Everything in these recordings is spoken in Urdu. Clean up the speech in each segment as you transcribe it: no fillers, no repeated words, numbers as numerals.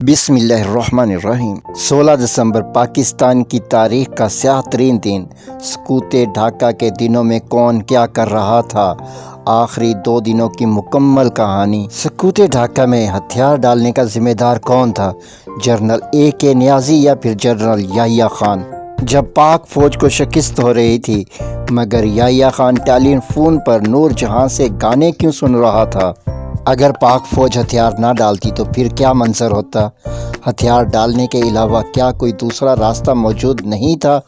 بسم اللہ الرحمن الرحیم 16 دسمبر پاکستان کی تاریخ کا سیاہ ترین دن۔ سقوط ڈھاکہ کے دنوں میں کون کیا کر رہا تھا؟ آخری 2 دنوں کی مکمل کہانی۔ سقوط ڈھاکہ میں ہتھیار ڈالنے کا ذمہ دار کون تھا؟ جنرل AK نیازی یا پھر جنرل یحییٰ خان؟ جب پاک فوج کو شکست ہو رہی تھی مگر یحییٰ خان ٹیلی فون پر نور جہاں سے گانے کیوں سن رہا تھا؟ اگر پاک فوج ہتھیار نہ ڈالتی تو پھر کیا منظر ہوتا؟ ہتھیار ڈالنے کے علاوہ کیا کوئی دوسرا راستہ موجود نہیں تھا؟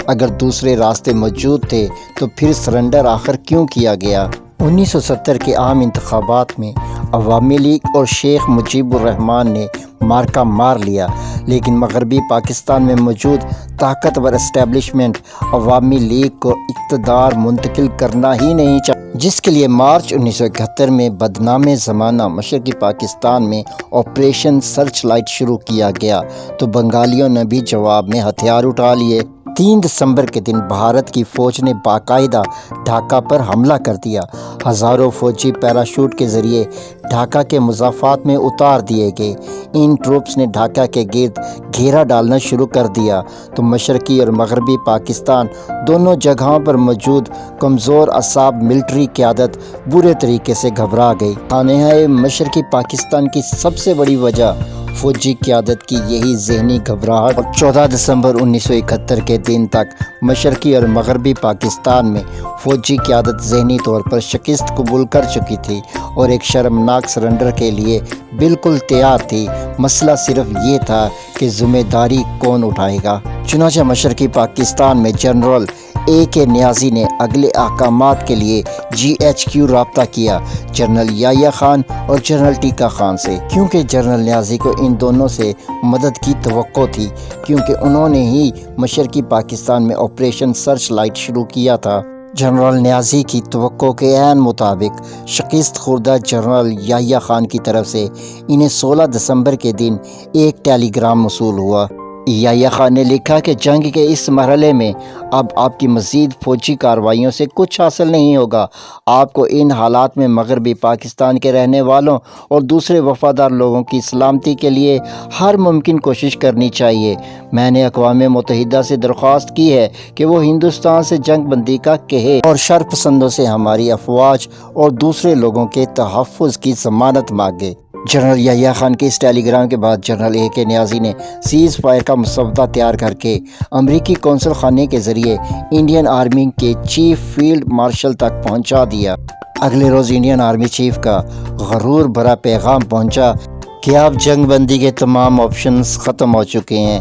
اگر دوسرے راستے موجود تھے تو پھر سرنڈر آخر کیوں کیا گیا؟ 1970 کے عام انتخابات میں عوامی لیگ اور شیخ مجیب الرحمن نے مارکہ مار لیا، لیکن مغربی پاکستان میں موجود طاقتور اسٹیبلشمنٹ عوامی لیگ کو اقتدار منتقل کرنا ہی نہیں چاہتی، جس کے لیے مارچ 1971 میں بدنام زمانہ مشرقی پاکستان میں آپریشن سرچ لائٹ شروع کیا گیا تو بنگالیوں نے بھی جواب میں ہتھیار اٹھا لیے۔ 3 دسمبر کے دن بھارت کی فوج نے باقاعدہ ڈھاکہ پر حملہ کر دیا۔ ہزاروں فوجی پیراشوٹ کے ذریعے ڈھاکہ کے مضافات میں اتار دیے گئے۔ ان ٹروپس نے ڈھاکہ کے گرد گھیرا ڈالنا شروع کر دیا تو مشرقی اور مغربی پاکستان دونوں جگہوں پر موجود کمزور اعصاب ملٹری قیادت برے طریقے سے گھبرا گئی۔ خانہ مشرقی پاکستان کی سب سے بڑی وجہ فوجی قیادت کی یہی ذہنی گھبراہٹ، اور 14 دسمبر 1971 کے دن تک مشرقی اور مغربی پاکستان میں فوجی قیادت ذہنی طور پر شکست قبول کر چکی تھی اور ایک شرمناک سرنڈر کے لیے بالکل تیار تھی۔ مسئلہ صرف یہ تھا کہ ذمہ داری کون اٹھائے گا۔ چنانچہ مشرقی پاکستان میں جنرل AK نیازی نے اگلے احکامات کے لیے GHQ رابطہ کیا، جنرل یحییٰ خان اور جنرل ٹیکا خان سے، کیونکہ جنرل نیازی کو ان دونوں سے مدد کی توقع تھی، کیونکہ انہوں نے ہی مشرقی پاکستان میں آپریشن سرچ لائٹ شروع کیا تھا۔ جنرل نیازی کی توقع کے عین مطابق شکست خوردہ جنرل یحییٰ خان کی طرف سے انہیں 16 دسمبر کے دن ایک ٹیلی گرام موصول ہوا۔ یحییٰ خان نے لکھا کہ جنگ کے اس مرحلے میں اب آپ کی مزید فوجی کارروائیوں سے کچھ حاصل نہیں ہوگا۔ آپ کو ان حالات میں مغربی پاکستان کے رہنے والوں اور دوسرے وفادار لوگوں کی سلامتی کے لیے ہر ممکن کوشش کرنی چاہیے۔ میں نے اقوام متحدہ سے درخواست کی ہے کہ وہ ہندوستان سے جنگ بندی کا کہے اور شر پسندوں سے ہماری افواج اور دوسرے لوگوں کے تحفظ کی ضمانت مانگے۔ جنرل یحییٰ خان کے اس ٹیلی گرام کے بعد جنرل AK نیازی نے سیز فائر کا مسودہ تیار کر کے امریکی قونصل خانے کے ذریعے انڈین آرمی کے چیف فیلڈ مارشل تک پہنچا دیا۔ اگلے روز انڈین آرمی چیف کا غرور بھرا پیغام پہنچا کہ اب جنگ بندی کے تمام آپشنز ختم ہو چکے ہیں۔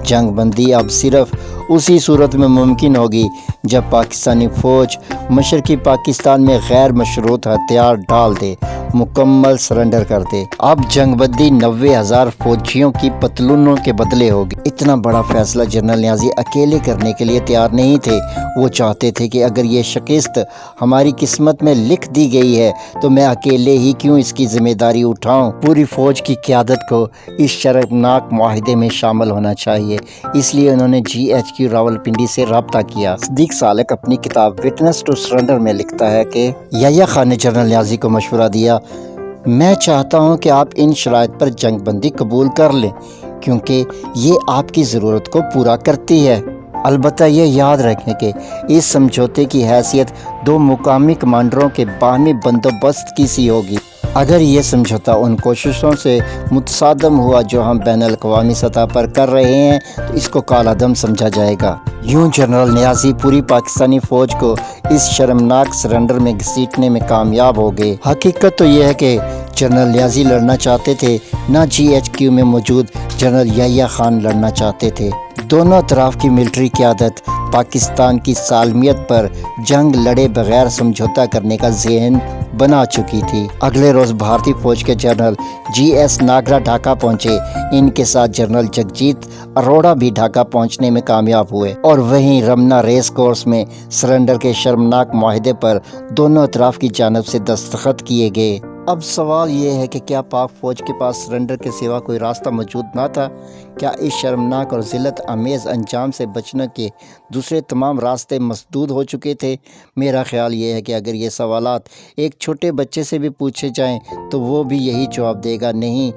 جنگ بندی اب صرف اسی صورت میں ممکن ہوگی جب پاکستانی فوج مشرقی پاکستان میں غیر مشروط ہتھیار ڈال دے، مکمل سرنڈر کر دے۔ اب جنگ بندی 90,000 فوجیوں کی پتلونوں کے بدلے ہوگی۔ اتنا بڑا فیصلہ جنرل نیازی اکیلے کرنے کے لیے تیار نہیں تھے۔ وہ چاہتے تھے کہ اگر یہ شکست ہماری قسمت میں لکھ دی گئی ہے تو میں اکیلے ہی کیوں اس کی ذمہ داری اٹھاؤں۔ پوری فوج کی قیادت کو اس شرمناک معاہدے میں شامل ہونا چاہیے، اس لیے انہوں نے GHQ راولپنڈی سے رابطہ کیا۔ صدیق سالک اپنی کتاب وٹنس ٹو سرنڈر میں لکھتا ہے کہ یحییٰ خان نے جنرل نیازی کو مشورہ دیا، میں چاہتا ہوں کہ آپ ان شرائط پر جنگ بندی قبول کر لیں کیونکہ یہ آپ کی ضرورت کو پورا کرتی ہے۔ البتہ یہ یاد رکھیں کہ اس سمجھوتے کی حیثیت 2 مقامی کمانڈروں کے باہمی بندوبست کی سی ہوگی۔ اگر یہ سمجھوتہ ان کوششوں سے متصادم ہوا جو ہم بین الاقوامی سطح پر کر رہے ہیں تو اس کو کالعدم سمجھا جائے گا۔ یوں جنرل نیازی پوری پاکستانی فوج کو اس شرمناک سرنڈر میں گھسیٹنے میں کامیاب ہو گئے۔ حقیقت تو یہ ہے کہ جنرل نیازی لڑنا چاہتے تھے، نہ GHQ میں موجود جنرل یحییٰ خان لڑنا چاہتے تھے۔ دونوں اطراف کی ملٹری قیادت پاکستان کی سالمیت پر جنگ لڑے بغیر سمجھوتہ کرنے کا ذہن بنا چکی تھی۔ اگلے روز بھارتی فوج کے جنرل GS ناگرا ڈھاکہ پہنچے۔ ان کے ساتھ جنرل جگجیت اروڑہ بھی ڈھاکہ پہنچنے میں کامیاب ہوئے اور وہیں رمنا ریس کورس میں سرنڈر کے شرمناک معاہدے پر دونوں اطراف کی جانب سے دستخط کیے گئے۔ اب سوال یہ ہے کہ کیا پاک فوج کے پاس سرنڈر کے سوا کوئی راستہ موجود نہ تھا؟ کیا اس شرمناک اور ذلت آمیز انجام سے بچنے کے دوسرے تمام راستے مسدود ہو چکے تھے؟ میرا خیال یہ ہے کہ اگر یہ سوالات ایک چھوٹے بچے سے بھی پوچھے جائیں تو وہ بھی یہی جواب دے گا، نہیں،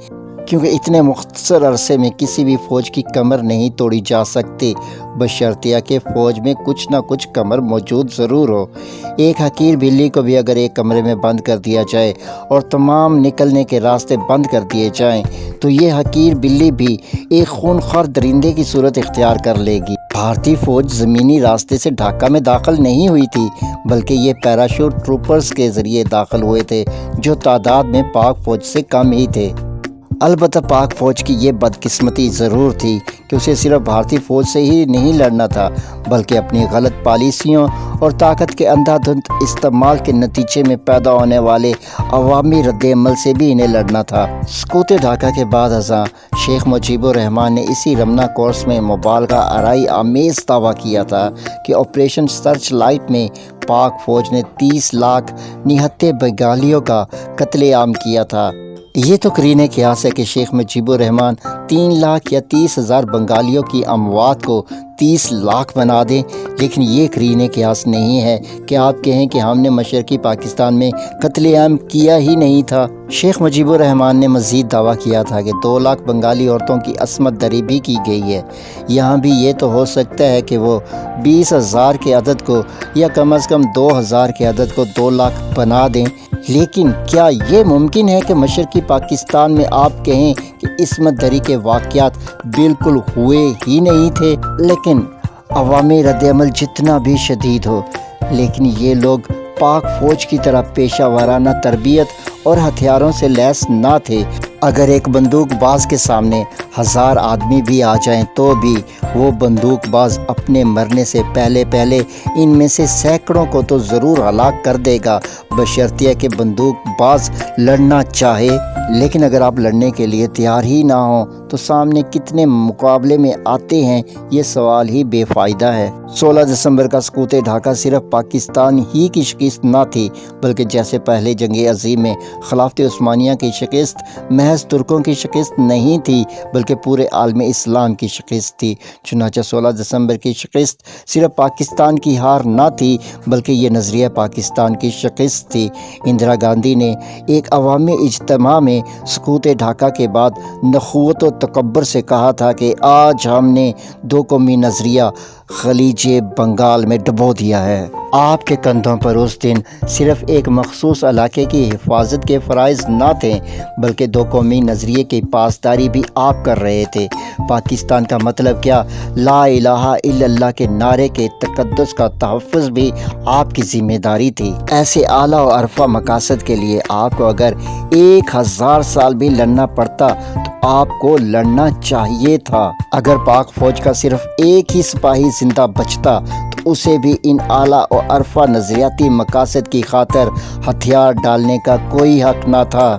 کیونکہ اتنے مختصر عرصے میں کسی بھی فوج کی کمر نہیں توڑی جا سکتی، بشرطیہ کہ فوج میں کچھ نہ کچھ کمر موجود ضرور ہو۔ ایک حقیر بلی کو بھی اگر ایک کمرے میں بند کر دیا جائے اور تمام نکلنے کے راستے بند کر دیے جائیں تو یہ حقیر بلی بھی ایک خونخوار درندے کی صورت اختیار کر لے گی۔ بھارتی فوج زمینی راستے سے ڈھاکہ میں داخل نہیں ہوئی تھی، بلکہ یہ پیراشوٹ ٹروپرز کے ذریعے داخل ہوئے تھے، جو تعداد میں پاک فوج سے کم ہی تھے۔ البتہ پاک فوج کی یہ بدقسمتی ضرور تھی کہ اسے صرف بھارتی فوج سے ہی نہیں لڑنا تھا، بلکہ اپنی غلط پالیسیوں اور طاقت کے اندھا دھند استعمال کے نتیجے میں پیدا ہونے والے عوامی رد عمل سے بھی انہیں لڑنا تھا۔ سقوط ڈھاکہ کے بعد ازاں شیخ مجیب الرحمان نے اسی رمنا کورس میں مبالغہ آرائی آمیز دعویٰ کیا تھا کہ آپریشن سرچ لائٹ میں پاک فوج نے 30 لاکھ نہتے بنگالیوں کا قتل عام کیا تھا۔ یہ تو قرینِ قیاس ہے کہ شیخ مجیب الرحمان 3 لاکھ یا 30,000 بنگالیوں کی اموات کو 30 لاکھ بنا دیں، لیکن یہ قرینِ قیاس نہیں ہے کہ آپ کہیں کہ ہم نے مشرقی پاکستان میں قتل عام کیا ہی نہیں تھا۔ شیخ مجیب الرحمان نے مزید دعویٰ کیا تھا کہ 2 لاکھ بنگالی عورتوں کی عصمت دری بھی کی گئی ہے۔ یہاں بھی یہ تو ہو سکتا ہے کہ وہ 20,000 کے عدد کو یا کم از کم 2,000 کے عدد کو 2 لاکھ بنا دیں، لیکن کیا یہ ممکن ہے کہ مشرقی پاکستان میں آپ کہیں کہ عصمت دری کے واقعات بالکل ہوئے ہی نہیں تھے؟ لیکن عوامی رد عمل جتنا بھی شدید ہو، لیکن یہ لوگ پاک فوج کی طرح پیشہ ورانہ تربیت اور ہتھیاروں سے لیس نہ تھے۔ اگر ایک بندوق باز کے سامنے 1000 آدمی بھی آ جائیں تو بھی وہ بندوق باز اپنے مرنے سے پہلے ان میں سے سینکڑوں کو تو ضرور ہلاک کر دے گا، بشرطیہ کہ بندوق باز لڑنا چاہے۔ لیکن اگر آپ لڑنے کے لیے تیار ہی نہ ہوں تو سامنے کتنے مقابلے میں آتے ہیں، یہ سوال ہی بے فائدہ ہے۔ 16 دسمبر کا سقوط ڈھاکہ صرف پاکستان ہی کی شکست نہ تھی، بلکہ جیسے پہلے جنگ عظیم میں خلافت عثمانیہ کی شکست محض ترکوں کی شکست نہیں تھی، بلکہ پورے عالم اسلام کی شکست تھی۔ چنانچہ 16 دسمبر کی شکست صرف پاکستان کی ہار نہ تھی، بلکہ یہ نظریہ پاکستان کی شکست تھی۔ اندرا گاندھی نے ایک عوامی اجتماع میں سقوط ڈھاکہ کے بعد نخوت و تکبر سے کہا تھا کہ آج ہم نے 2 قومی نظریہ خلیج بنگال میں ڈبو دیا ہے۔ آپ کے کندھوں پر اس دن صرف ایک مخصوص علاقے کی حفاظت کے فرائض نہ تھے، بلکہ 2 قومی نظریے کی پاسداری بھی آپ کر رہے تھے۔ پاکستان کا مطلب کیا، لا الہ الا اللہ کے نعرے کے تقدس کا تحفظ بھی آپ کی ذمہ داری تھی۔ ایسے اعلیٰ و عرفہ مقاصد کے لیے آپ کو اگر 1000 سال بھی لڑنا پڑتا تو آپ کو لڑنا چاہیے تھا۔ اگر پاک فوج کا صرف ایک ہی سپاہی زندہ بچتا تو اسے بھی ان اعلیٰ و عرفہ نظریاتی مقاصد کی خاطر ہتھیار ڈالنے کا کوئی حق نہ تھا۔